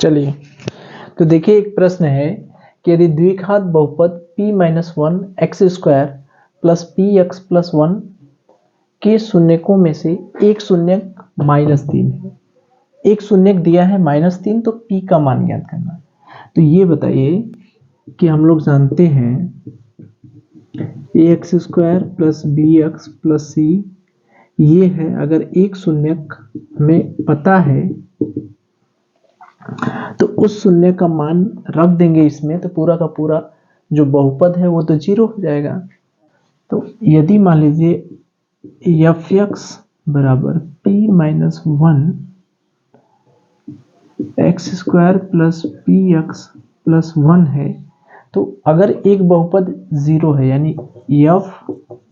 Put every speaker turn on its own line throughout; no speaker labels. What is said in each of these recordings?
चलिए, तो देखिए एक प्रश्न है कि यदि द्विघात बहुपद p minus one x square plus P x plus one के शून्यकों में से एक शून्यक -3 है, एक शून्यक दिया है -3, तो p का मान ज्ञात करना है। तो ये बताइए कि हम लोग जानते हैं ax square plus B X plus C, ये है अगर एक शून्यक हमें पता है तो उस शून्य का मान रख देंगे इसमें, तो पूरा का पूरा जो बहुपद है वो तो 0 हो जाएगा। तो यदि मान लीजिए एफ एक्स बराबर P minus one x square plus P x plus one है, तो अगर एक बहुपद 0 है यानी एफ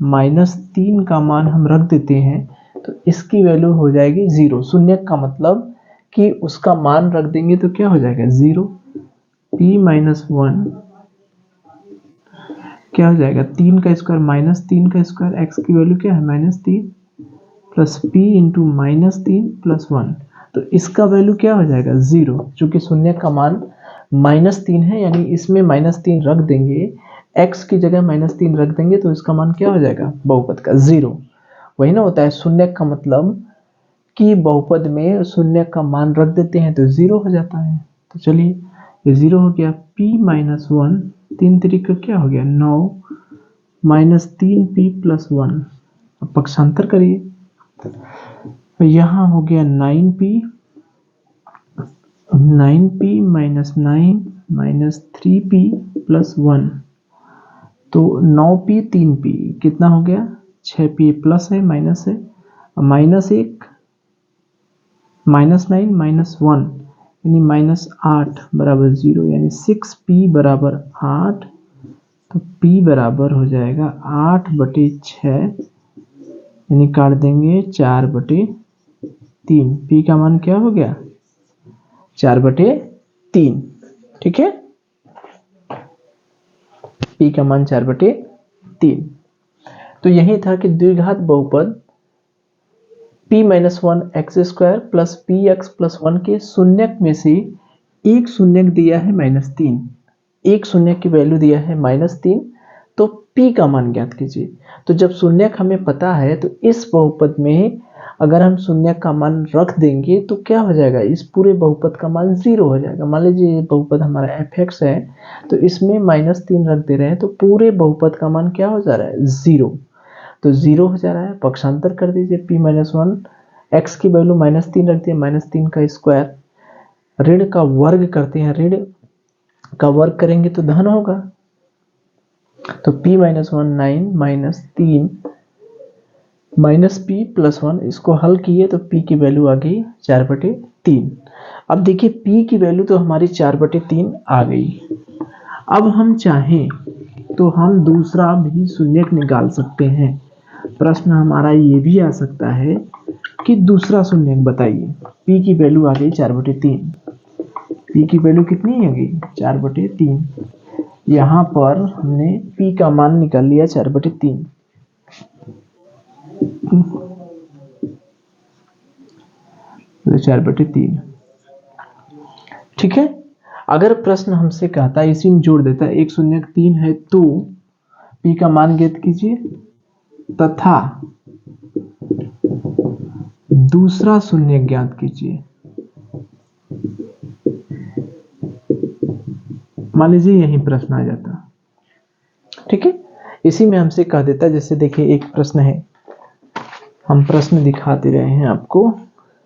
-3 का मान हम रख देते हैं तो इसकी वैल्यू हो जाएगी 0। शून्य का मतलब कि उसका मान रख देंगे तो क्या हो जाएगा 0। p माइनस वन क्या हो जाएगा 3 का स्क्वायर माइनस 3 का स्क्वायर, x की वैल्यू क्या है -3 प्लस p इंटू -3 प्लस 1, तो इसका वैल्यू क्या हो जाएगा 0। चूंकि शून्य का मान -3 है यानी इसमें -3 रख देंगे, x की जगह -3 रख देंगे तो इसका मान क्या हो जाएगा बहुपद का 0। वही ना होता है शून्य का मतलब कि बहुपद में शून्य का मान रख देते हैं तो 0 हो जाता है। तो चलिए ये 0 हो गया, p माइनस वन 3 तरीका क्या हो गया 9 -3p प्लस 1। अब पक्षांतर करिए, तो यहाँ हो गया 9p minus 9 minus 3p plus 1, तो 9p 3p कितना हो गया 6p प्लस है माइनस है, माइनस 1 -9 -1 यानी -8 बराबर 0, यानी 6p बराबर 8, तो p बराबर हो जाएगा 8/6 यानी काट देंगे 4/3। p का मान क्या हो गया 4/3। ठीक है, p का मान 4/3। तो यही था कि द्विघात बहुपद p minus one x square plus P x plus 1 के शून्यक में से एक शून्यक दिया है -3, एक शून्यक की वैल्यू दिया है -3, तो p का मान ज्ञात कीजिए। तो जब शून्यक हमें पता है तो इस बहुपद में अगर हम शून्यक का मान रख देंगे तो क्या हो जाएगा, इस पूरे बहुपद का मान 0 हो जाएगा। मान लीजिए ये बहुपद हमारा एफ एक्स है, तो इसमें -3 रख दे रहे हैं तो पूरे बहुपद का मान क्या हो जा रहा है 0, तो 0 हो जा रहा है। पक्षांतर कर दीजिए, p माइनस वन एक्स की वैल्यू -3 रखते हैं, -3 का स्क्वायर, ऋण का वर्ग करते हैं, ऋण का वर्ग करेंगे तो धन होगा, तो p minus one 9 minus 3 minus p plus 1, इसको हल किए तो p की वैल्यू आ गई 4/3। अब देखिए p की वैल्यू तो हमारी 4/3 आ गई। अब हम चाहें तो हम दूसरा भी शून्यक निकाल सकते हैं। प्रश्न हमारा ये भी आ सकता है कि दूसरा शून्यक बताइए। p की वैल्यू आ गई 4/3, p की वैल्यू कितनी आ गई 4/3। यहाँ पर हमने p का मान निकाल लिया 4/3। तो 4/3, ठीक है। अगर प्रश्न हमसे कहता है, इसी में जोड़ देता है, एक शून्यक 3 है तो p का मान ज्ञात कीजिए तथा दूसरा शून्यक ज्ञात कीजिए। मान लीजिए यही प्रश्न आ जाता, ठीक है। इसी में हमसे कह देता, जैसे देखिए एक प्रश्न है, हम प्रश्न दिखाते रहे हैं आपको।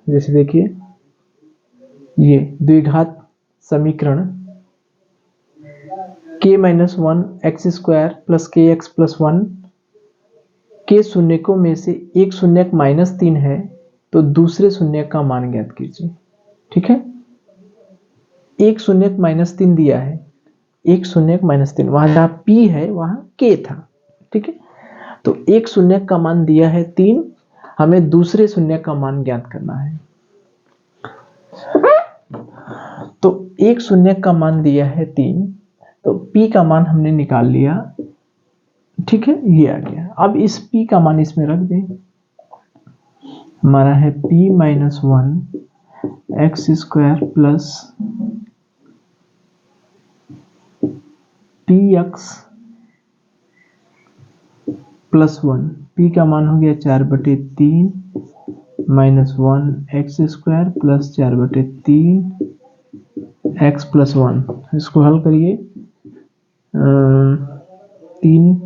जैसे देखिए ये द्विघात समीकरण k minus one x square plus के एक्स प्लस 1 के शून्यकों में से एक शून्यक -3 है, तो दूसरे शून्यक का मान ज्ञात कीजिए। ठीक है, एक शून्यक -3 दिया है, एक शून्यक -3, वहां जहां p है वहां k था। ठीक है, तो एक शून्यक का मान दिया है 3, हमें दूसरे शून्यक का मान ज्ञात करना है। तो एक शून्यक का मान दिया है 3, तो p का मान हमने निकाल लिया। ठीक है, ये आ गया। अब इस p का मान इसमें रख दें, हमारा है p minus one x square plus P x plus 1, P का मान हो गया 4/3 minus 1 x² plus 4/3 x plus 1। इसको हल करिए, 3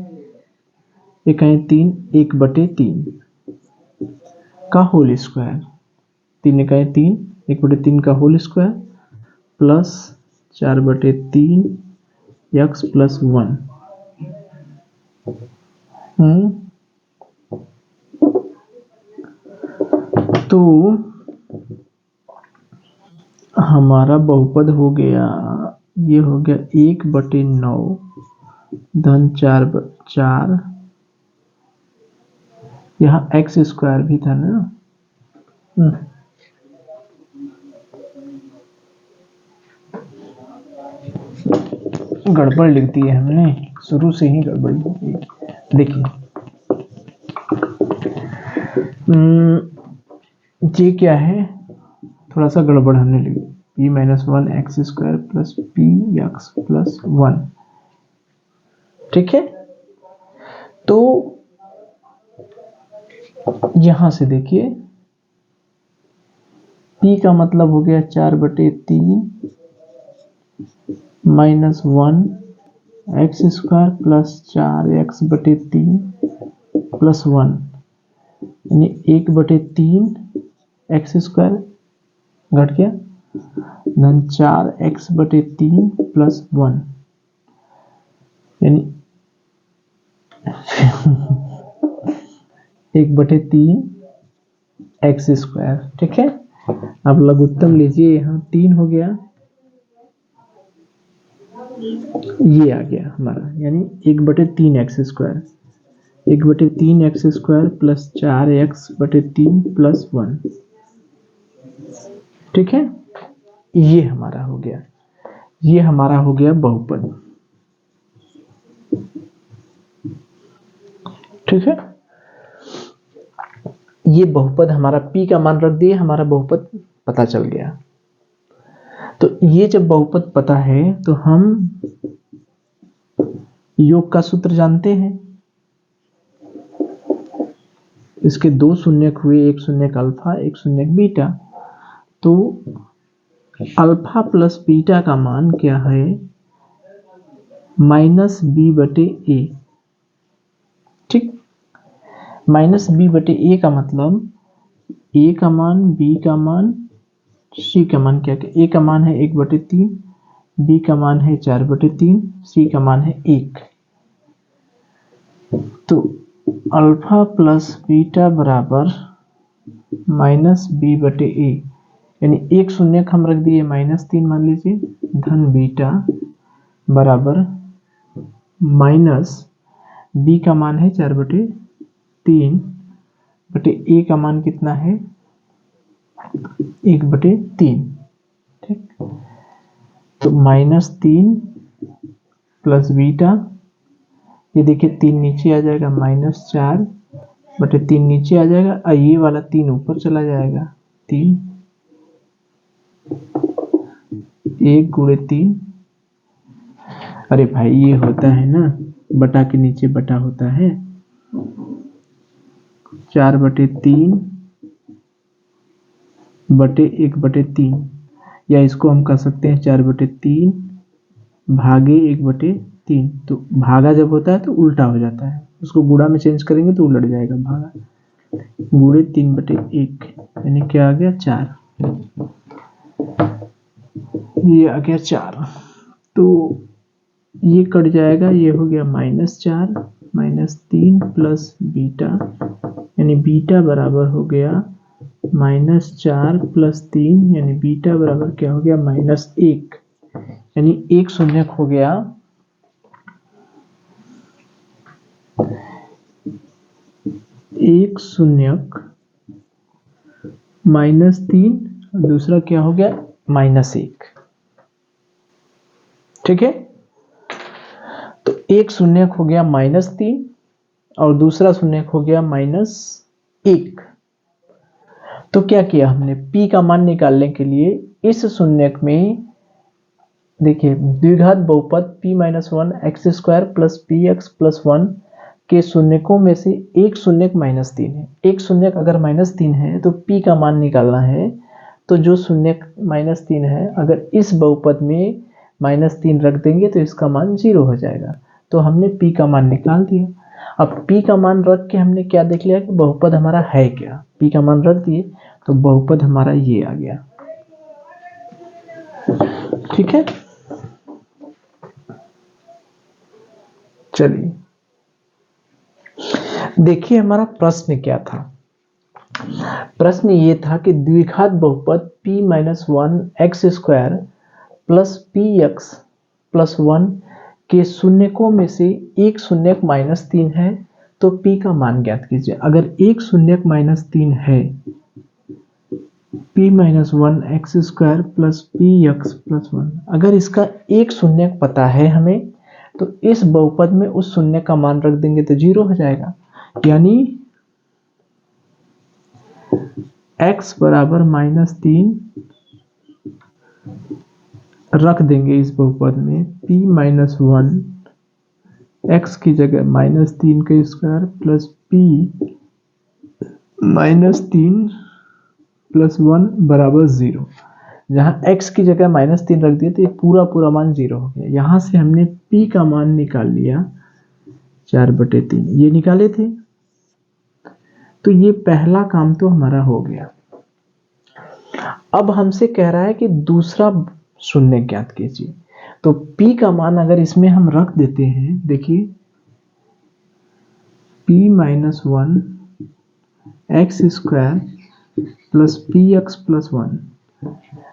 इकाई 3 1/3 का होल स्क्वायर, 3 इकाई 3 1/3 का whole square plus 4/3 x plus 1। तो हमारा बहुपद हो गया, ये हो गया 1/9 धन 4, यहाँ x² भी था ना। गड़बड़ लिख दी है हमने, शुरू से ही गड़बड़ी हो गई। देखिए ये क्या है, थोड़ा सा गड़बड़ हमने लिखी, p minus 1 x² plus P x plus 1। ठीक है, तो यहां से देखिए p का मतलब हो गया 4/3 minus 1 x² plus 4x/3 plus 1, यानी 1/3 x² घट गया धन 4x/3 प्लस 1, यानी 1/3 x²। ठीक है, अब लघुत्तम लीजिए, यहाँ 3 हो गया, ये आ गया हमारा, यानी 1/3 x² 1/3 x² plus 4x/3 plus 1। ठीक है, ये हमारा हो गया, ये हमारा हो गया बहुपद। ठीक है, ये बहुपद हमारा p का मान रख दिए, हमारा बहुपद पता चल गया। तो ये जब बहुपद पता है तो हम योग का सूत्र जानते हैं, इसके 2 शून्यक हुए, एक शून्यक अल्फा एक शून्यक बीटा। तो अल्फा प्लस बीटा का मान क्या है, -b/a। ठीक, -b/a का मतलब a का मान, b का मान, c का मान क्या क्या, a का मान है 1/3, b का मान है 4/3, c का मान है 1। तो अल्फा प्लस बीटा बराबर -b/a, यानी एक शून्यक हम रख दिए -3 मान लीजिए, धन बीटा बराबर माइनस b का मान है 4/3 बटे a का मान कितना है 1/3। ठीक, तो -3 प्लस बीटा, ये देखिए 3 नीचे आ जाएगा, -4/3 नीचे आ जाएगा, और ये वाला 3 ऊपर चला जाएगा, 3 1 गुणे 3। अरे भाई ये होता है ना, बटा के नीचे बटा होता है, 4/3 बटे 1/3, या इसको हम कह सकते हैं 4/3 भागे 1/3। तो भागा जब होता है तो उल्टा हो जाता है, उसको गुणा में चेंज करेंगे तो उलट जाएगा, भागा गुणे 3/1, यानी क्या आ गया 4, ये आ गया 4। तो ये कट जाएगा, ये हो गया -4 -3 प्लस बीटा, यानी बीटा बराबर हो गया -4 प्लस 3, यानी बीटा बराबर क्या हो गया -1, यानी एक शून्यक हो गया एक शून्यक -3, दूसरा क्या हो गया -1। ठीक है, तो एक शून्यक हो गया -3 और दूसरा शून्यक हो गया -1। तो क्या किया हमने, p का मान निकालने के लिए इस शून्यक में देखिए द्विघात बहुपद p minus one x square plus P x plus one के शून्यकों में से एक शून्यक माइनस तीन है। एक शून्यक अगर माइनस तीन है तो p का मान निकालना है। तो जो शून्यक माइनस तीन है, अगर इस बहुपद में माइनस तीन रख देंगे तो इसका मान 0 हो जाएगा। तो हमने p का मान निकाल दिया। अब p का मान रख के हमने क्या देख लिया कि बहुपद हमारा है क्या। p का मान रख दिए तो बहुपद हमारा ये आ गया। ठीक है, चलिए देखिए हमारा प्रश्न क्या था। प्रश्न ये था कि द्विघात बहुपद p minus one x square plus P x plus one के शून्यकों में से एक शून्यक माइनस तीन है, तो p का मान ज्ञात कीजिए। अगर एक शून्यक माइनस तीन है, p minus one x square plus P x plus one, अगर इसका एक शून्यक पता है हमें, तो इस बहुपद में उस शून्य का मान रख देंगे तो 0 हो जाएगा। यानी x बराबर माइनस तीन रख देंगे इस बहुपद में, p माइनस वन एक्स की जगह माइनस तीन का स्क्वायर प्लस p माइनस तीन प्लस वन बराबर 0। जहां x की जगह माइनस तीन रख दिए तो ये पूरा मान 0 हो गया। यहां से हमने p का मान निकाल लिया 4/3, ये निकाले थे। तो ये पहला काम तो हमारा हो गया। अब हमसे कह रहा है कि दूसरा शून्य ज्ञात कीजिए। तो p का मान अगर इसमें हम रख देते हैं, देखिए p minus one x square plus P x plus one,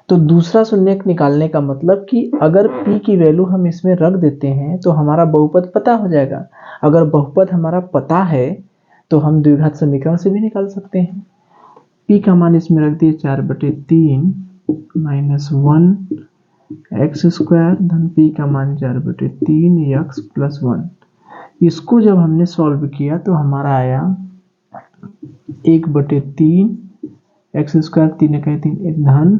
तो दूसरा शून्य निकालने का मतलब कि अगर p की वैल्यू हम इसमें रख देते हैं तो हमारा बहुपद पता हो जाएगा। अगर बहुपद हमारा पता है तो हम द्विघात समीकरण से भी निकाल सकते हैं। p का मान इसमें रख दिए 4/3 माइनस वन एक्स स्क्वायर धन p का मान 4/3 एक्स प्लस वन। इसको जब हमने सॉल्व किया तो हमारा आया 1/3 एक्स स्क्वायर, 3 का 3 धन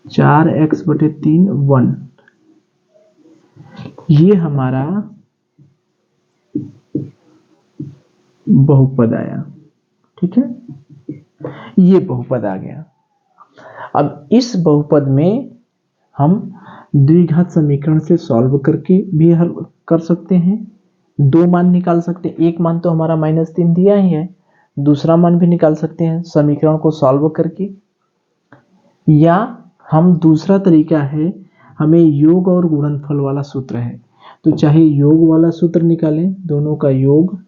4x/3 1। ये हमारा बहुपद आया। ठीक है, ये बहुपद आ गया। अब इस बहुपद में हम द्विघात समीकरण से सॉल्व करके भी हल कर सकते हैं। दो मान निकाल सकते हैं। एक मान तो हमारा -3 दिया ही है, दूसरा मान भी निकाल सकते हैं समीकरण को सॉल्व करके। या हम दूसरा तरीका है, हमें योग और गुणनफल वाला सूत्र है, तो चाहे योग वाला सूत्र निकालें, दोनों का योग।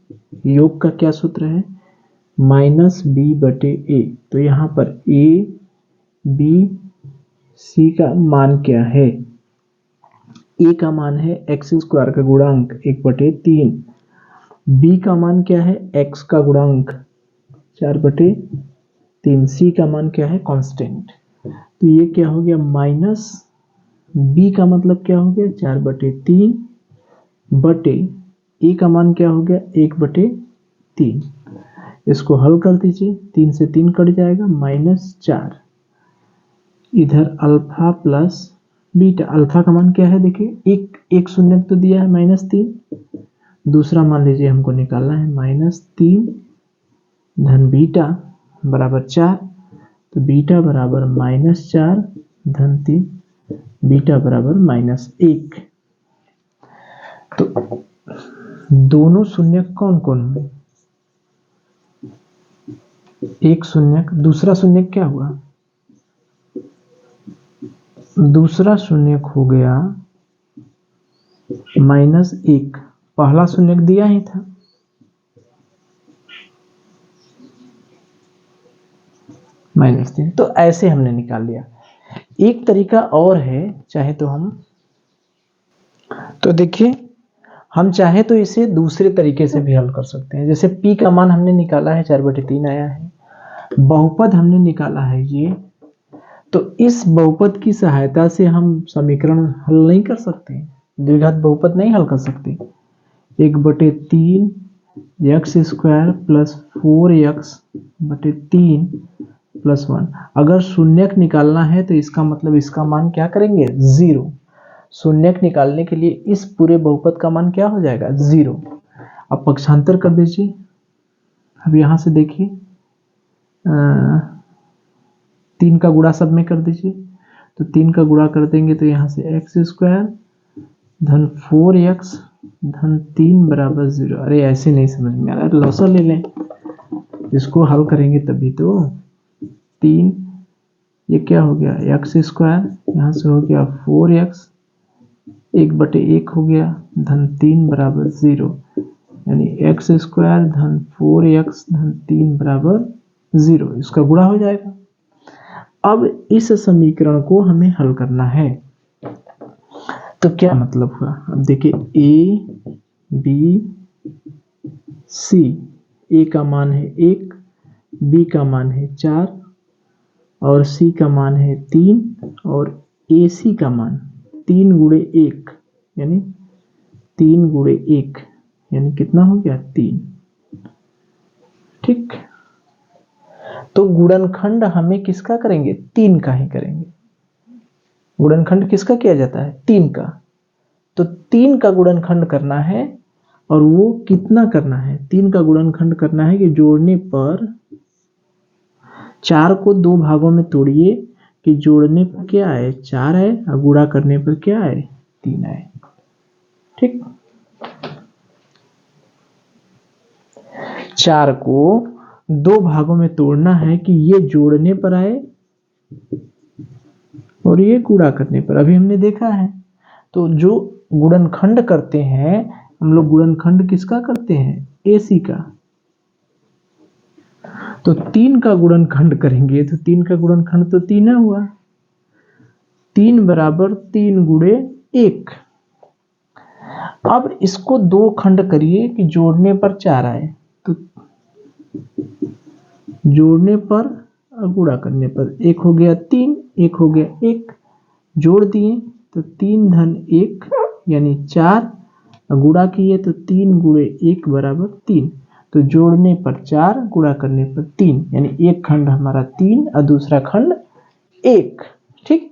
योग का क्या सूत्र है? -b/a। तो यहाँ पर a b c का मान क्या है? a का मान है एक्स स्क्वायर का गुणांक 1/3, b का मान क्या है? x का गुणांक 4/3, c का मान क्या है? कांस्टेंट। तो ये क्या हो गया? माइनस b का मतलब क्या हो गया? 4/3 बटे a का मान क्या हो गया? 1/3। इसको हल कर दीजिए, 3 से 3 कट जाएगा, -4। इधर अल्फा प्लस बीटा। अल्फा का मान क्या है? देखिए एक शून्य तो दिया है -3, दूसरा मान लीजिए हमको निकालना है -3 धन बीटा बराबर 4। तो बीटा बराबर -4 धन 3, बीटा बराबर -1। तो दोनों शून्य कौन कौन हुए? एक शून्य, दूसरा शून्य क्या हुआ? दूसरा शून्य हो गया -1। पहला शून्य दिया ही था। -3। तो ऐसे हमने निकाल लिया। एक तरीका और है, चाहे तो हम, तो देखिए हम चाहे तो इसे दूसरे तरीके से भी हल कर सकते हैं। जैसे p का मान हमने निकाला है 4/3 आया है, बहुपद हमने निकाला है ये, तो इस बहुपद की सहायता से हम समीकरण हल नहीं कर सकते, द्विघात बहुपद नहीं हल कर सकते। 1/3 x square plus 4x/3 plus 1। अगर शून्यक निकालना है तो इसका मतलब इसका मान क्या करेंगे 0। शून्यक निकालने के लिए इस पूरे बहुपद का मान क्या हो जाएगा 0। अब पक्षांतर कर दीजिए। अब यहां से देखिए 3 का गुणा सब में कर दीजिए, तो 3 का गुणा कर देंगे तो यहाँ से एक्स स्क्वायर धन 4x धन 3 बराबर 0। अरे ऐसे नहीं समझ में आ रहा, लॉसर ले लें, इसको हल करेंगे तभी तो। 3 ये क्या हो गया एक्स स्क्वायर, यहाँ से हो गया 4x 1/1 हो गया धन 3 बराबर 0, यानी एक्स स्क्वायर धन 4x धन 3 बराबर 0, इसका गुणा हो जाएगा। अब इस समीकरण को हमें हल करना है, तो क्या मतलब हुआ। अब देखिए a b c, a का मान है 1, b का मान है 4 और c का मान है 3 और ac का मान 3 गुणे 1 यानी 3 गुणे 1 यानी कितना हो गया 3। ठीक, तो गुणनखंड हमें किसका करेंगे 3 का ही करेंगे। गुणनखंड किसका किया जाता है 3 का, तो 3 का गुणनखंड करना है। और वो कितना करना है 3 का गुणनखंड करना है कि जोड़ने पर 4 को 2 भागों में तोड़िए कि जोड़ने पर क्या आए 4 आए और गुणा करने पर क्या आए 3 आए। ठीक, 4 को 2 भागों में तोड़ना है कि ये जोड़ने पर आए और ये गुणा करने पर। अभी हमने देखा है, तो जो गुणनखंड करते हैं हम लोग, गुणनखंड किसका करते हैं AC का, तो 3 का गुणनखंड करेंगे तो 3 का गुणनखंड तो 3 हुआ, 3 बराबर 3 गुणे 1। अब इसको 2 खंड करिए कि जोड़ने पर 4 आए, तो जोड़ने पर और गुणा करने पर 1 हो गया 3, 1 हो गया 1, जोड़ दिए तो 3 धन 1 यानी 4, गुणा किए तो 3 गुणे 1 बराबर 3, तो जोड़ने पर 4 गुणा करने पर 3, यानी एक खंड हमारा 3 और दूसरा खंड 1। ठीक,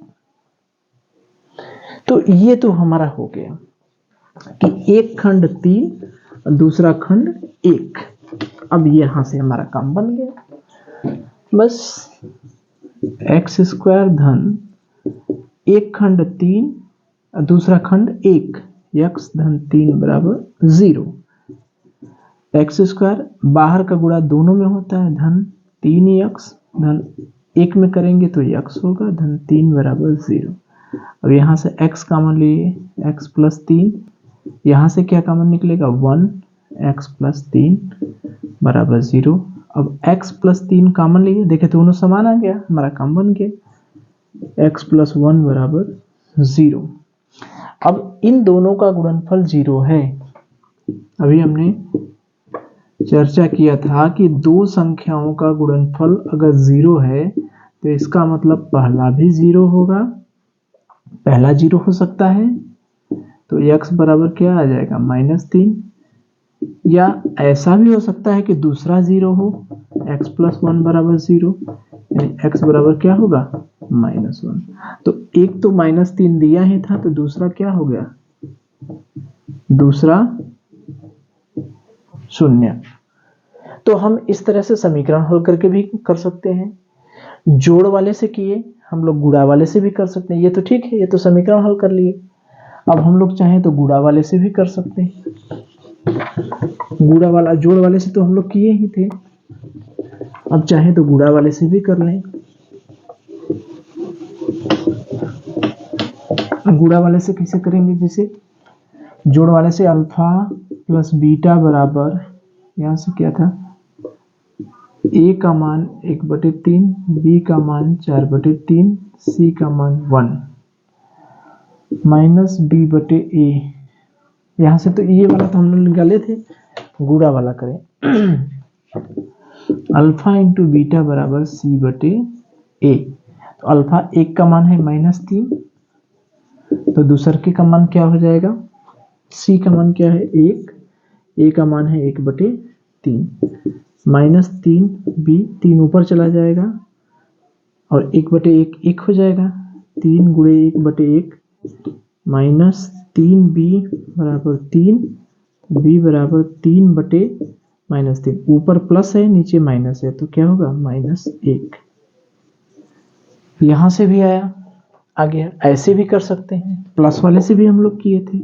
तो ये तो हमारा हो गया कि एक खंड 3 और दूसरा खंड 1। अब यहां से हमारा काम बन गया, बस एक्स स्क्वायर धन एक खंड 3 और दूसरा खंड 1, x धन 3 बराबर 0। एक्स स्क्वायर बाहर का गुणा दोनों में होता है, धन 3x धन 1 में करेंगे तो x होगा धन 3 बराबर 0। अब यहाँ से x कॉमन लिए, x प्लस 3, यहाँ से क्या कॉमन निकलेगा 1, x प्लस 3 बराबर 0। अब x प्लस 3 कॉमन लिए, देखे तो दोनों समान आ गया, हमारा काम बन गया, x प्लस 1 बराबर 0। अब इन दोनों का गुणनफल 0 है। अभी हमने चर्चा किया था कि दो संख्याओं का गुणनफल अगर 0 है तो इसका मतलब पहला भी 0 होगा, पहला 0 हो सकता है, तो x बराबर क्या आ जाएगा -3, या ऐसा भी हो सकता है कि दूसरा 0 हो, x प्लस 1 बराबर 0, यानी x बराबर क्या होगा -1। तो एक तो -3 दिया ही था, तो दूसरा क्या हो गया, दूसरा 0। तो हम इस तरह से समीकरण हल करके भी कर सकते हैं, जोड़ वाले से किए हम लोग गुणा वाले से भी कर सकते हैं, ये तो ठीक है, ये तो समीकरण हल कर लिए। अब हम लोग चाहें तो गुणा वाले से भी कर सकते हैं, गुणा वाला जोड़ वाले से तो हम लोग किए ही थे, अब चाहे तो गुणा वाले से भी कर लें। गुणा वाले से कैसे करेंगे, जैसे जोड़ वाले से अल्फा प्लस बीटा बराबर, यहां से क्या था a का मान 1/3, b का मान 4/3, c का मान 1 माइनस b/a। यहां से तो ये वाला तो हम लोग निकाले थे, गुणा वाला करें अल्फा इंटू बीटा बराबर c/a। तो अल्फा एक का मान है -3, तो दूसरे का मान क्या हो जाएगा, c का मान क्या है 1, a का मान है 1/3, -3 b, 3 ऊपर चला जाएगा और 1/1 1 हो जाएगा, 3 गुणे 1/1 माइनस 3b बराबर 3, b बराबर 3/-3, ऊपर प्लस है नीचे माइनस है तो क्या होगा -1। यहां से भी आया, आ गया। ऐसे भी कर सकते हैं, प्लस वाले से भी हम लोग किए थे,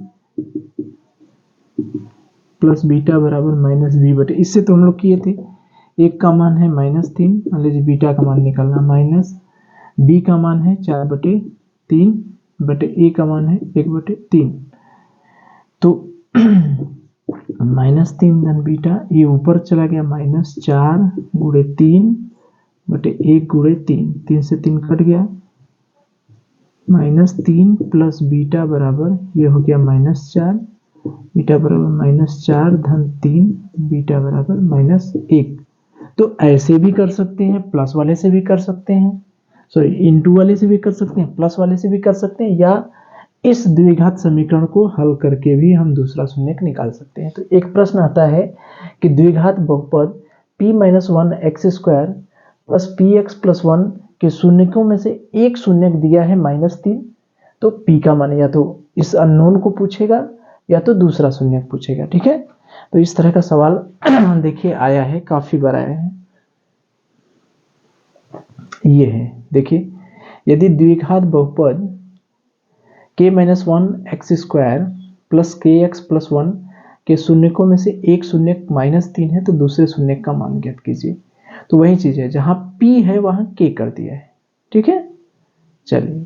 प्लस बीटा बराबर -b/, इससे तो हम लोग किए थे। एक का मान है -3, मान लीजिए बीटा का मान निकालना, माइनस b का मान है 4/3 बटे a का मान है 1/3, तो -3 धन बीटा, ये ऊपर चला गया -4 गुणे 3 बटे 1 गुणे 3, 3 से 3 कट गया, -3 प्लस बीटा बराबर ये हो गया -4, बीटा बराबर -4 धन 3, बीटा बराबर -1। तो ऐसे भी कर सकते हैं, प्लस वाले से भी कर सकते हैं, सॉरी इंटू वाले से भी कर सकते हैं, प्लस वाले से भी कर सकते हैं, या इस द्विघात समीकरण को हल करके भी हम दूसरा शून्यक निकाल सकते हैं। तो एक प्रश्न आता है कि द्विघात बहुपद p-1x² प्लस px+1 के शून्यकों में से एक शून्यक दिया है -3, तो p का मान या तो इस अननोन को पूछेगा या तो दूसरा शून्यक पूछेगा। ठीक है, तो इस तरह का सवाल देखिए आया है, काफी बार आया है। ये है, देखिए, यदि द्विघात बहुपद k-1x² प्लस kx+1 के शून्यकों में से एक शून्यक -3 है तो दूसरे शून्यक का मान ज्ञात कीजिए। तो वही चीज है, जहां p है वहां k कर दिया है। ठीक है, चलिए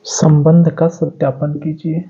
संबंध का सत्यापन कीजिए।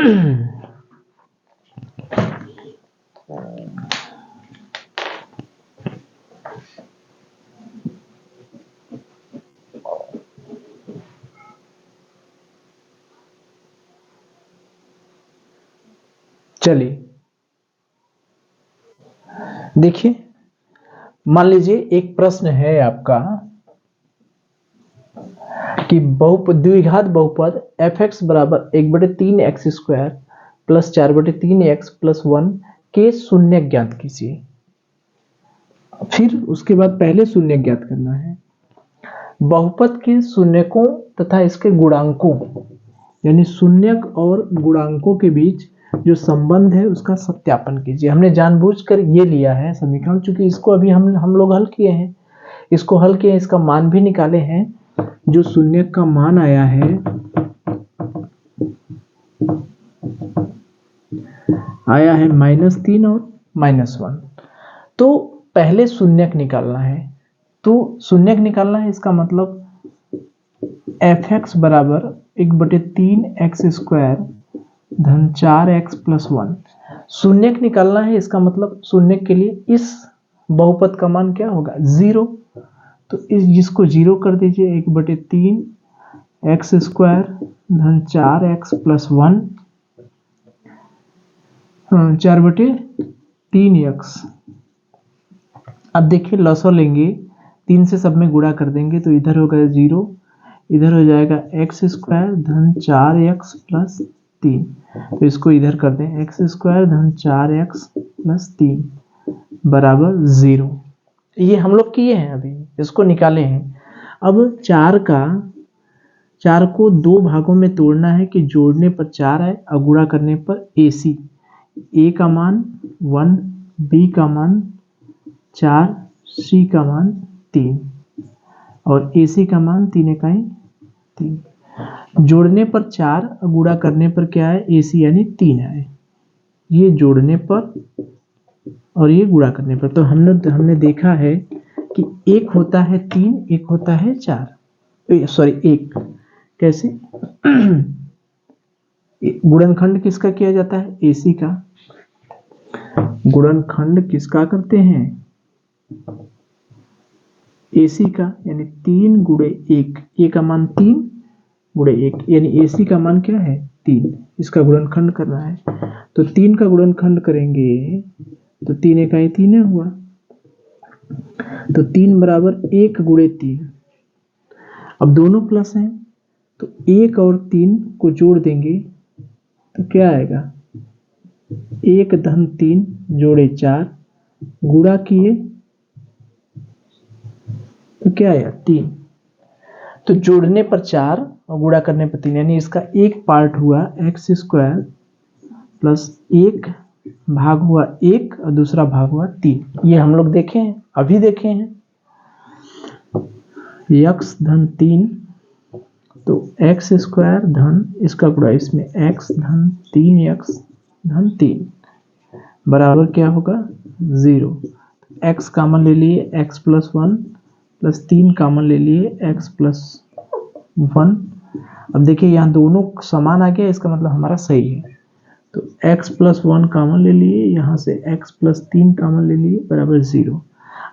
चलिए देखिए, मान लीजिए एक प्रश्न है आपका कि द्विघात बहुपद f(x) बराबर 1/3x² प्लस 4/3x प्लस 1 के शून्य ज्ञात कीजिए। फिर उसके बाद पहले शून्य ज्ञात करना है। बहुपद के शून्यकों तथा इसके गुणांकों यानी शून्यक और गुणांकों के बीच जो संबंध है उसका सत्यापन कीजिए। हमने जानबूझकर ये लिया है समीकरण, क्योंकि इसको अभी हम लोग हल किए हैं, इसका मान भी निकाले हैं। जो शून्यक का मान आया है -3 और -1। तो पहले शून्यक निकालना है। इसका मतलब f(x) बराबर 1/3x² धन 4x प्लस 1 शून्यक निकालना है। इसका मतलब शून्यक के लिए इस बहुपद का मान क्या होगा? 0। तो जिसको 0 कर दीजिए, 1/3x² धन 4x प्लस 1 4/3x। अब देखिए लसो लेंगे, 3 से सब में गुणा कर देंगे तो इधर होगा 0, इधर हो जाएगा x² धन 4x प्लस 3। तो इसको इधर कर दें, x² धन 4x प्लस 3 बराबर 0। ये हम लोग किए हैं, अभी इसको निकाले हैं। अब 4 को 2 भागों में तोड़ना है कि जोड़ने पर 4 आए और गुणा करने पर AC। A का मान 1, B का मान 4, C का मान 3 और AC का मान 3 इकाई 3। जोड़ने पर 4 और गुणा करने पर क्या है? AC यानी 3 आए। ये जोड़ने पर और ये गुणा करने पर। तो हमने देखा है कि एक होता है 3, एक होता है 4, सॉरी 1। कैसे? गुणनखंड किसका किया जाता है? AC का। गुणनखंड किसका करते हैं? AC का, यानी 3 गुणे 1। A का मान 3 गुणे 1, यानी AC का मान क्या है? 3। इसका गुणनखंड करना है तो 3 का गुणनखंड करेंगे तो 3 इकाई 3 हुआ। तो 3 बराबर 1 गुणे 3। अब दोनों प्लस हैं तो 1 और 3 को जोड़ देंगे तो क्या आएगा? 1 धन 3 जोड़े 4 गुणा किए तो क्या आया? 3। तो जोड़ने पर 4 और गुणा करने पर 3, यानी इसका एक पार्ट हुआ x² प्लस 1 भाग हुआ 1 और दूसरा भाग हुआ 3। ये हम लोग देखे हैं, अभी देखे हैं। x धन 3 तो x² धन इसका गुणा इसमें x धन 3x धन 3 बराबर क्या होगा? 0। x कॉमन ले लिए, x प्लस 1 प्लस 3 कॉमन ले लिए, x प्लस 1। अब देखिए यहाँ दोनों समान आ गया, इसका मतलब हमारा सही है। तो x प्लस 1 कॉमन ले लिए, यहाँ से x प्लस 3 कॉमन ले लिए बराबर 0।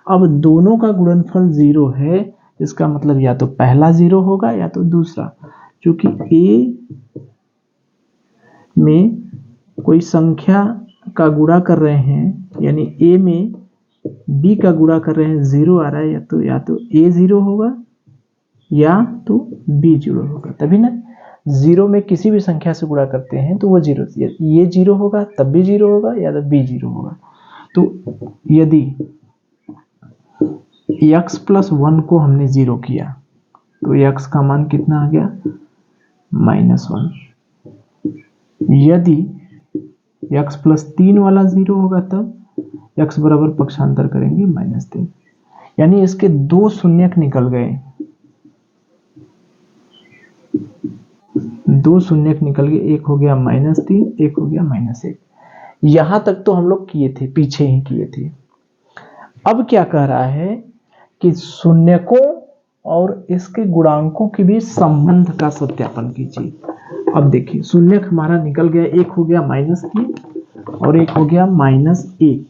अब दोनों का गुणनफल 0 है, इसका मतलब या तो पहला 0 होगा या तो दूसरा। क्योंकि a में कोई संख्या का गुणा कर रहे हैं, यानी a में b का गुणा कर रहे हैं, 0 आ रहा है, या तो a 0 होगा या तो b 0 होगा। तभी ना 0 में किसी भी संख्या से गुणा करते हैं तो वो 0, ये 0 होगा तब भी 0 होगा या तो b 0 होगा। तो यदि x प्लस 1 को हमने 0 किया तो x का मान कितना आ गया? -1। यदि x प्लस 3 वाला 0 होगा तब x बराबर पक्षांतर करेंगे -3, यानी इसके 2 शून्यक निकल गए। 2 शून्यक निकल गए, एक हो गया -3, एक हो गया -1। यहां तक तो हम लोग किए थे, पीछे ही किए थे। अब क्या कह रहा है कि शून्यकों और इसके गुणांकों के बीच संबंध का सत्यापन कीजिए। अब देखिए शून्यक हमारा निकल गया, एक हो गया -3 और एक हो गया -1।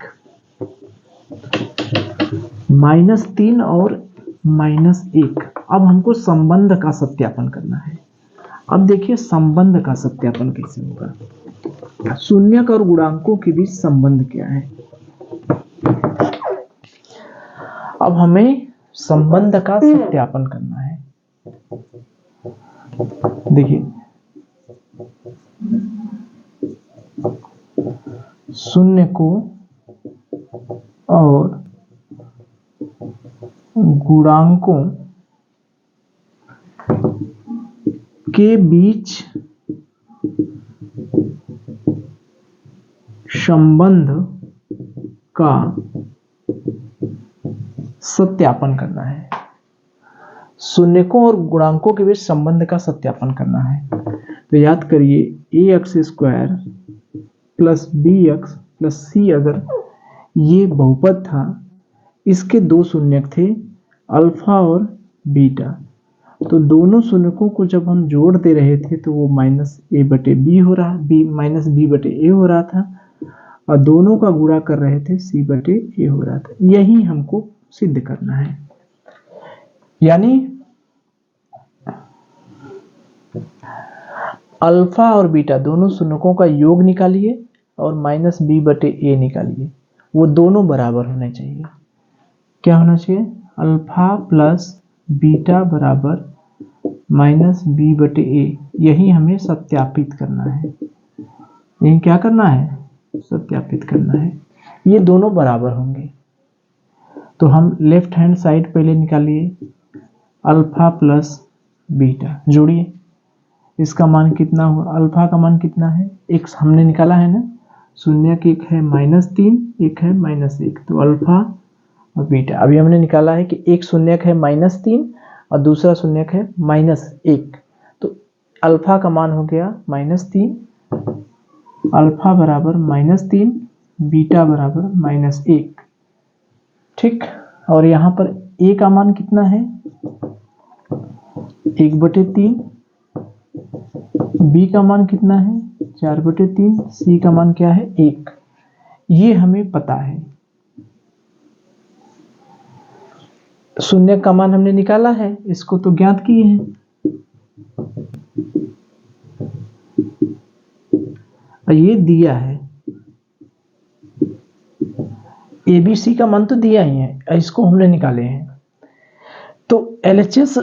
-3 और -1। अब हमको संबंध का सत्यापन करना है। अब देखिए संबंध का सत्यापन कैसे होगा। शून्यक और गुणांकों के बीच संबंध क्या है। अब हमें संबंध का सत्यापन करना है। देखिए शून्यकों और गुणांकों के बीच संबंध का सत्यापन करना है। शून्यकों और गुणांकों के बीच संबंध का सत्यापन करना है। तो याद करिए ax² plus bx plus c अगर ये बहुपद था, इसके दो शून्यक थे अल्फा और बीटा। तो दोनों शून्यकों को जब हम जोड़ दे रहे थे तो वो -a/b हो रहा, -b/a हो रहा था और दोनों का गुणा कर रहे थे c/a हो रहा था। यही हमको सिद्ध करना है। यानी अल्फा और बीटा दोनों शून्यकों का योग निकालिए और -b/a निकालिए, वो दोनों बराबर होने चाहिए। क्या होना चाहिए? अल्फा प्लस बीटा बराबर -b/a। यही हमें सत्यापित करना है। यही क्या करना है? सत्यापित करना है। ये दोनों बराबर होंगे। तो हम लेफ्ट हैंड साइड पहले निकालिए, अल्फा प्लस बीटा जोड़िए। इसका मान कितना हुआ? अल्फा का मान कितना है? एक हमने निकाला है ना, शून्यक एक है -3, एक है -1। तो अल्फा और बीटा अभी हमने निकाला है कि एक शून्यक है -3 और दूसरा शून्यक है -1। तो अल्फा का मान हो गया -3, अल्फा बराबर -3, बीटा बराबर -1। ठीक। और यहाँ पर a का मान कितना है? 1/3। b का मान कितना है? 4/3। c का मान क्या है? 1। ये हमें पता है। शून्य का मान हमने निकाला है, इसको तो ज्ञात किए हैं। और ये दिया है, ABC का मान तो दिया ही है, इसको हमने निकाले हैं। तो LHS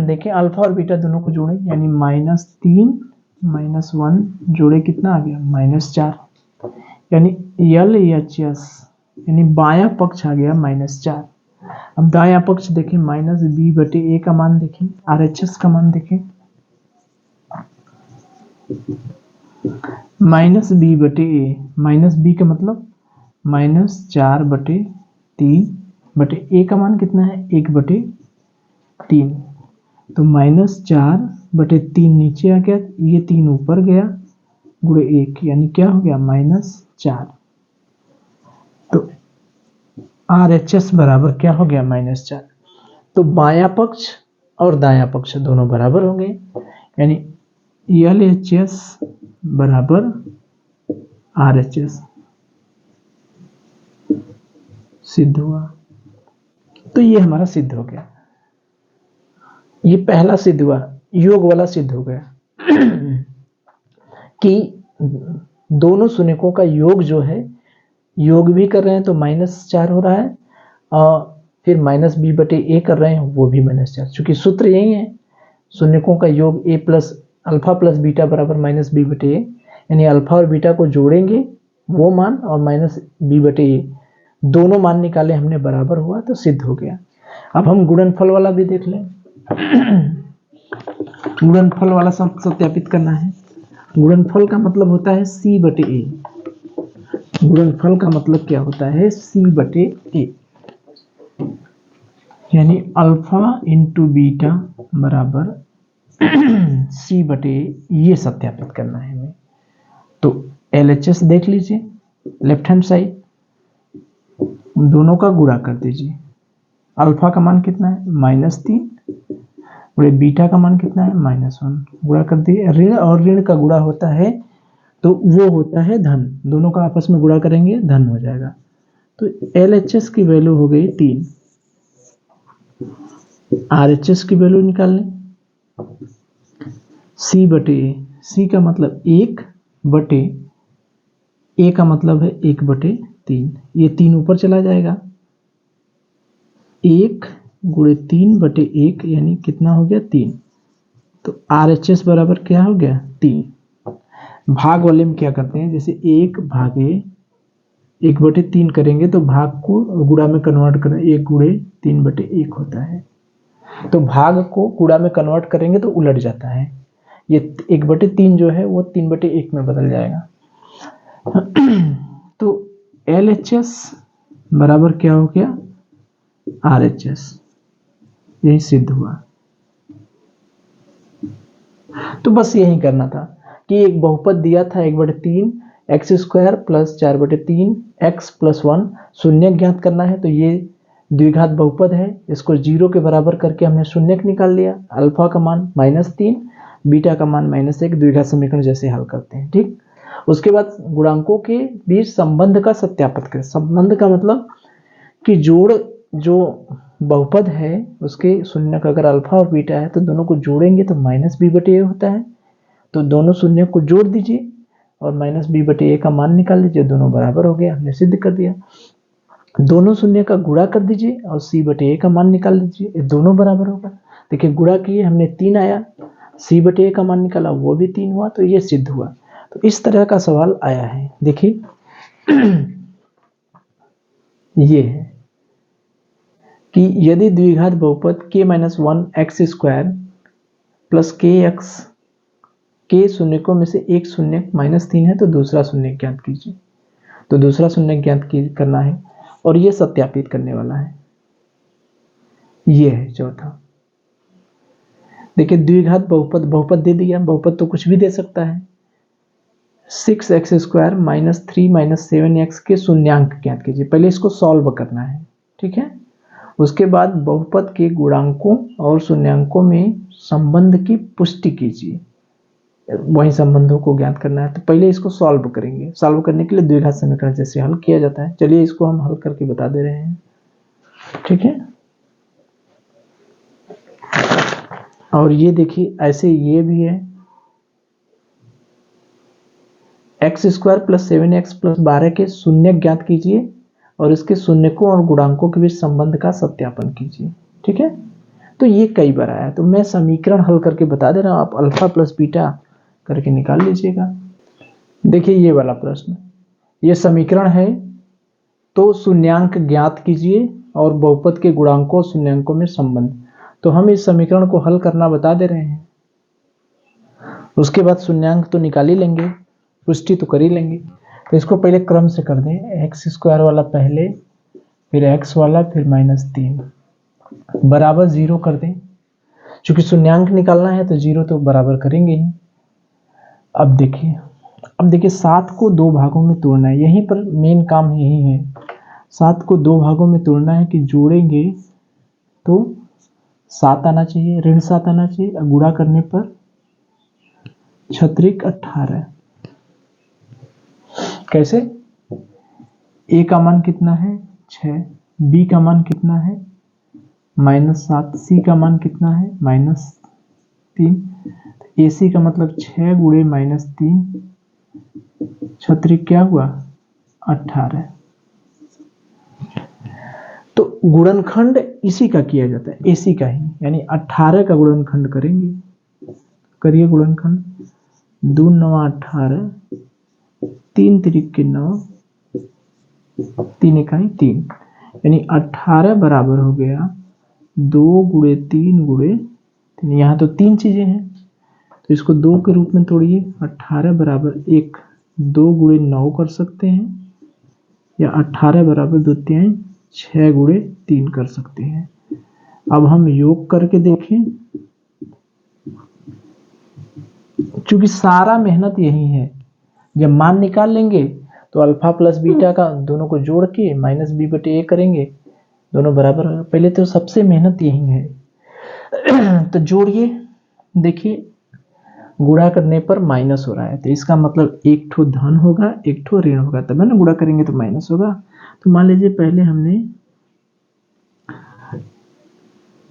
देखें, अल्फा और बीटा दोनों को जोड़े यानी -3 -1 जोड़े कितना आ गया? -4। यानी LHS यानी बायां पक्ष आ गया -4। अब दायां पक्ष देखें, -b/a का मान देखें, RHS का मान देखें, -b/a, -b का मतलब -4/3/a का मान कितना है? 1/3। तो -4/3 नीचे आ गया, ये 3 ऊपर गया, गुणे 1 यानी क्या हो गया? -4। तो RHS बराबर क्या हो गया? -4। तो बायां पक्ष और दायां पक्ष दोनों बराबर होंगे, यानी LHS बराबर RHS सिद्ध हुआ। तो ये हमारा सिद्ध हो गया। ये पहला सिद्ध हुआ, योग वाला सिद्ध हो गया कि दोनों शून्यकों का योग जो है, योग भी कर रहे हैं तो -4 हो रहा है, और फिर -b/a कर रहे हैं, वो भी -4। चूंकि सूत्र यही है, शून्यकों का योग अल्फा प्लस बीटा बराबर -b/a, यानी अल्फा और बीटा को जोड़ेंगे वो मान और -b/a दोनों मान निकाले हमने, बराबर हुआ तो सिद्ध हो गया। अब हम गुणनफल वाला भी देख लें। गुणनफल वाला सत्यापित करना है। गुणनफल का मतलब होता है c/a। गुणनफल का मतलब क्या होता है? c/a, यानी अल्फा इंटू बीटा बराबर c/a, ये सत्यापित करना है हमें। तो LHS देख लीजिए, लेफ्ट हैंड साइड दोनों का गुणा कर दीजिए। अल्फा का मान कितना है? -3, गुणे बीटा का मान कितना है -1, गुणा कर दिए। ऋण और ऋण का गुणा होता है तो वो होता है धन, दोनों का आपस में गुणा करेंगे धन हो जाएगा। तो LHS की वैल्यू हो गई 3, RHS की वैल्यू निकाल लें, C बटे A, C का मतलब 1 बटे A का मतलब है 1/3, ये 3 ऊपर चला जाएगा, 1 गुणे 3/1 यानी कितना हो गया 3। तो RHS बराबर क्या हो गया 3। भाग वाले में क्या करते हैं, जैसे 1 भागे 1/3 करेंगे तो भाग को गुणा में कन्वर्ट करें, 1 गुणे 3/1 होता है। तो भाग को गुणा में कन्वर्ट करेंगे तो उलट जाता है, ये 1/3 जो है वो 3/1 में बदल जाएगा। तो LHS बराबर क्या हो गया RHS, यही सिद्ध हुआ। तो बस यही करना था कि एक बहुपद दिया था 1/3 x² + 4/3 x + 1 शून्य ज्ञात करना है। तो ये द्विघात बहुपद है, इसको 0 के बराबर करके हमने शून्यक निकाल लिया। अल्फा का मान -3, बीटा का मान -1, द्विघात समीकरण जैसे हल करते हैं। ठीक, उसके बाद गुणांकों के बीच संबंध का सत्यापित करें। संबंध का मतलब कि जोड़ जो बहुपद है उसके शून्यक अगर अल्फा और बीटा है तो दोनों को जोड़ेंगे तो -b/a होता है। तो दोनों शून्य को जोड़ दीजिए और -b/a का मान निकाल लीजिए, दोनों बराबर हो गया, हमने सिद्ध कर दिया। दोनों शून्य का गुणा कर दीजिए और c/a का मान निकाल लीजिए, ये दोनों बराबर होगा। देखिए गुणा किए हमने 3 आया, c/a का मान निकाला वो भी 3 हुआ, तो ये सिद्ध हुआ। तो इस तरह का सवाल आया है। देखिए ये है कि यदि द्विघात बहुपद k-1 x² प्लस kx के शून्यकों में से एक शून्यक -3 है तो दूसरा शून्यक ज्ञात कीजिए। तो दूसरा शून्यक ज्ञात करना है और ये सत्यापित करने वाला है, ये है चौथा। देखिए द्विघात बहुपद, बहुपद दे दिया, बहुपद तो कुछ भी दे सकता है। 6x² - 3 - 7x के शून्यांक ज्ञात कीजिए। पहले इसको सॉल्व करना है, ठीक है। उसके बाद बहुपद के गुणांकों और शून्यांकों में संबंध की पुष्टि कीजिए, वही संबंधों को ज्ञात करना है। तो पहले इसको सॉल्व करेंगे। सॉल्व करने के लिए द्विघात समीकरण जैसे हल किया जाता है, चलिए इसको हम हल करके बता दे रहे हैं, ठीक है। और ये देखिए ऐसे ये भी है, x² + 7x + 12 के शून्यक ज्ञात कीजिए और इसके शून्यकों और गुणांकों के बीच संबंध का सत्यापन कीजिए, ठीक है। तो ये कई बार आया, तो मैं समीकरण हल करके बता दे रहा हूं, आप अल्फा प्लस बीटा करके निकाल लीजिएगा। देखिए ये वाला प्रश्न, ये समीकरण है, तो शून्यांक ज्ञात कीजिए और बहुपद के गुणांकों शून्यांकों में संबंध। तो हम इस समीकरण को हल करना बता दे रहे हैं, उसके बाद शून्यांक तो निकाल ही लेंगे, पुष्टि तो कर ही लेंगे। तो इसको पहले क्रम से कर दें, x² वाला पहले, फिर x वाला, फिर -3 बराबर 0 कर दें। चूंकि शून्यांक निकालना है तो 0 तो बराबर करेंगे ही। अब देखिए 7 को 2 भागों में तोड़ना है, यहीं पर मेन काम यही है। 7 को 2 भागों में तोड़ना है कि जोड़ेंगे तो 7 आना चाहिए, ऋण 7 आना चाहिए, और गुणा करने पर 6 × 18। कैसे? a का मान कितना है 6, b का मान कितना है -7, c का मान कितना है -3। AC का मतलब 6 × -3, 6 क्या हुआ 18। तो गुणनखंड इसी का किया जाता है, AC का ही, यानी 18 का गुणनखंड करेंगे। करिए गुणनखंड, 2 × 9 = 18, 3 × 9, 3 × 3, यानी 18 बराबर हो गया 2 × 3 × 3। यहाँ तो 3 चीजें हैं तो इसको 2 के रूप में तोड़िए। 18 बराबर 1 2 × 9 कर सकते हैं, या 18 बराबर 2 तिहाई 6 × 3 कर सकते हैं। अब हम योग करके देखें, क्योंकि सारा मेहनत यही है। जब मान निकाल लेंगे तो अल्फा प्लस बीटा का दोनों को जोड़ के -b/a करेंगे, दोनों बराबर होगा। पहले तो सबसे मेहनत यही है। तो जोड़िए, देखिए गुणा करने पर माइनस हो रहा है, तो इसका मतलब एक ठो धन होगा एक ठो ऋण होगा, तब है ना गुणा करेंगे तो माइनस होगा। तो मान लीजिए पहले हमने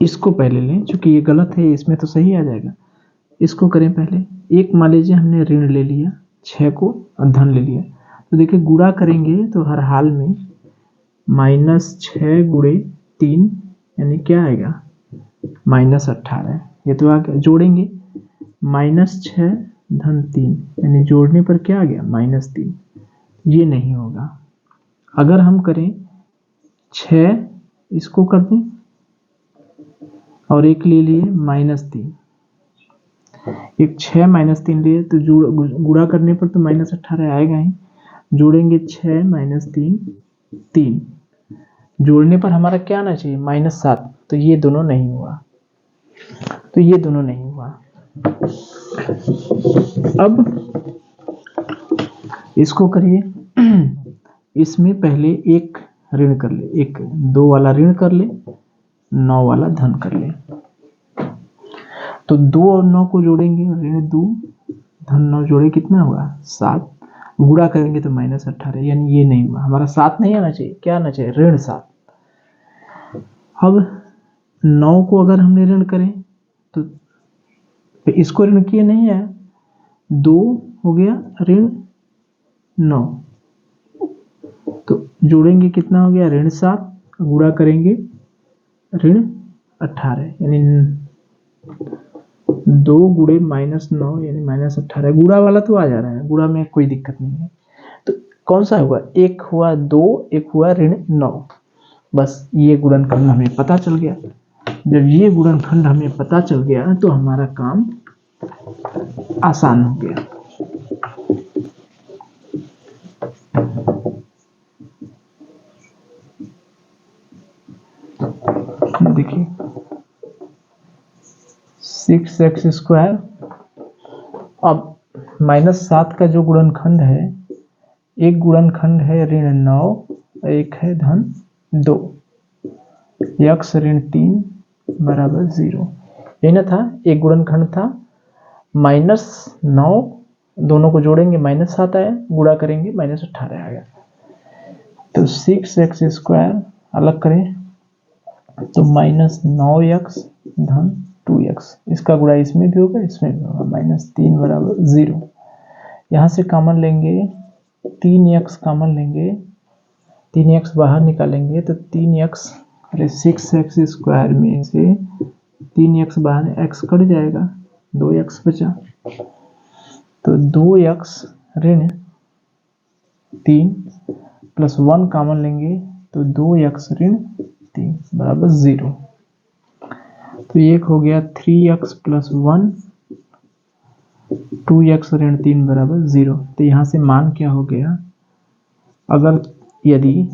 इसको पहले लें, क्योंकि ये गलत है, इसमें तो सही आ जाएगा। इसको करें पहले, एक मान लीजिए हमने ऋण ले लिया 6 को और धन ले लिया, तो देखिए गुणा करेंगे तो हर हाल में -6 गुणे 3 यानी क्या आएगा -18। ये तो आ गया, जोड़ेंगे -6 धन 3 यानी जोड़ने पर क्या आ गया -3। ये नहीं होगा। अगर हम करें 6 इसको कर दें और एक ले लिए -3, एक 6 -3 लिए तो गुणा करने पर तो -18 आएगा ही। जोड़ेंगे 6 -3 3, जोड़ने पर हमारा क्या आना चाहिए -7, तो ये दोनों नहीं हुआ, तो ये दोनों नहीं हुआ। अब इसको करिए, इसमें पहले एक ऋण कर ले, एक 2 वाला ऋण कर ले, 9 वाला धन कर ले। तो 2 और 9 को जोड़ेंगे, ऋण 2 धन 9 जोड़े कितना हुआ 7, गुणा करेंगे तो -18, यानी ये नहीं हुआ, हमारा 7 नहीं आना चाहिए, क्या आना चाहिए ऋण 7। अब 9 को अगर हमने ऋण करें तो इसको ऋण किए नहीं आया, 2 हो गया ऋण 9, तो जोड़ेंगे कितना हो गया ऋण 7, गुणा करेंगे ऋण 18, यानी 2 गुणे -9 यानी -18। गुणा वाला तो आ जा रहा है, गुणा में कोई दिक्कत नहीं है। तो कौन सा हुआ, एक हुआ 2, एक हुआ ऋण 9। बस ये गुणनखंड हमें पता चल गया। जब ये गुणनखंड हमें पता चल गया तो हमारा काम आसान हो गया। देखिए 6x², अब -7 का जो गुणनखंड है, एक गुणनखंड है ऋण 9, एक है धन 2, x ऋण 3 बराबर 0। यही ना था, एक गुणनखंड था -9, दोनों को जोड़ेंगे -7 आया, गुणा करेंगे -18 आ गया। तो 6x² अलग करें तो -9x धन 2x, इसका गुणा इसमें भी होगा इसमें भी होगा, -3 बराबर 0। यहाँ से कॉमन लेंगे 3x कॉमन लेंगे, 3x बाहर निकालेंगे तो 3x, अरे 6x² में से 3x बाहर, x कट जाएगा, 2x बचा, तो 2x ऋण 3 प्लस 1 कॉमन लेंगे तो 2x ऋण 3 बराबर 0। तो एक हो गया 3x प्लस 1, 2x ऋण 3 बराबर 0। तो यहाँ से मान क्या हो गया, अगर यदि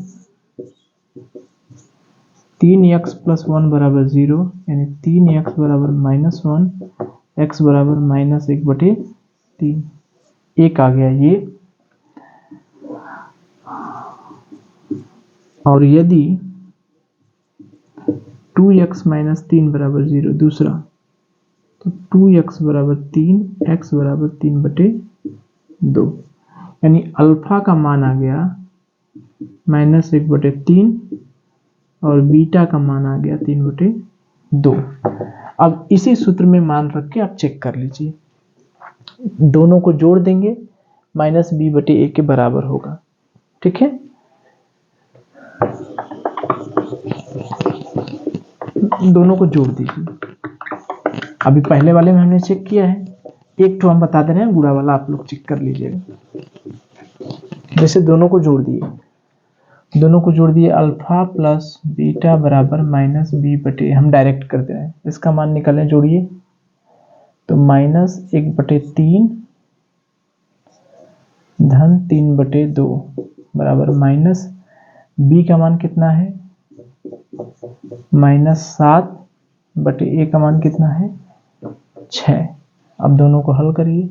3x प्लस 1 बराबर 0 यानी 3x बराबर -1, x बराबर -1/3, एक आ गया ये। और यदि 2x - 3 बराबर 0 दूसरा, तो 2x बराबर 3, x बराबर 3/2, यानी अल्फा का मान आ गया -1/3 और बीटा का मान आ गया 3/2। अब इसी सूत्र में मान रख के आप चेक कर लीजिए, दोनों को जोड़ देंगे -b/a के बराबर होगा। ठीक है, दोनों को जोड़ दीजिए। अभी पहले वाले में हमने चेक किया है, एक तो हम बता दे रहे हैं गुणा वाला, आप लोग चेक कर लीजिएगा। जैसे दोनों को जोड़ दिए, अल्फा प्लस बीटा बराबर -b/a, हम डायरेक्ट कर दे रहे हैं, इसका मान निकालें, जोड़िए तो -1/3 धन 3/2 बराबर -b का मान कितना है -7/a का मान कितना है 6। अब दोनों को हल करिए,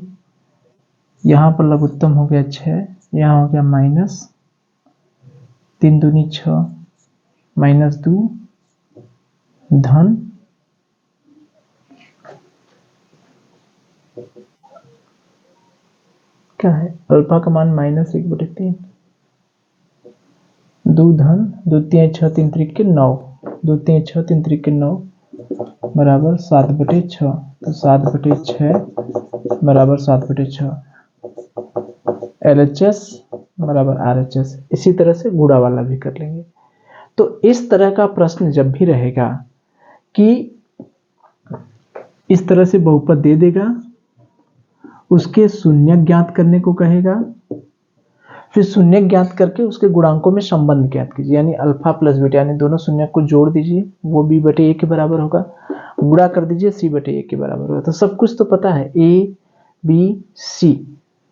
यहाँ पर लघुत्तम हो गया 6, यहाँ हो गया -3 दूनी 6, -2 धन क्या है, अल्फा का मान -1/3, 2 धन 2 3 6 3 3 के 9, 2 3 6 3 3 के 9 बराबर 7/6, तो 7/6 बराबर 7/6, LHS बराबर RHS। इसी तरह से गुणा वाला भी कर लेंगे। तो इस तरह का प्रश्न जब भी रहेगा कि इस तरह से बहुपद दे देगा, उसके शून्यक ज्ञात करने को कहेगा, फिर शून्यक ज्ञात करके उसके गुणांकों में संबंध ज्ञात कीजिए, यानी अल्फा प्लस बीटा यानी दोनों शून्यक को जोड़ दीजिए, वो b/a के बराबर होगा, गुणा कर दीजिए c/a के बराबर होगा। तो सब कुछ तो पता है, a b c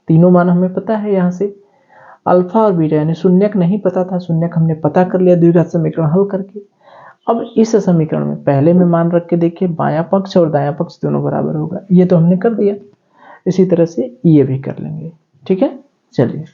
तीनों मान हमें पता है। यहाँ से अल्फा और बीटा यानी शून्यक नहीं पता था, शून्यक हमने पता कर लिया द्विघात समीकरण हल करके। अब इस समीकरण में पहले में मान रख के देखिए, बायां पक्ष और दायां पक्ष दोनों बराबर होगा, ये तो हमने कर दिया। इसी तरह से ये भी कर लेंगे। ठीक है, चलिए।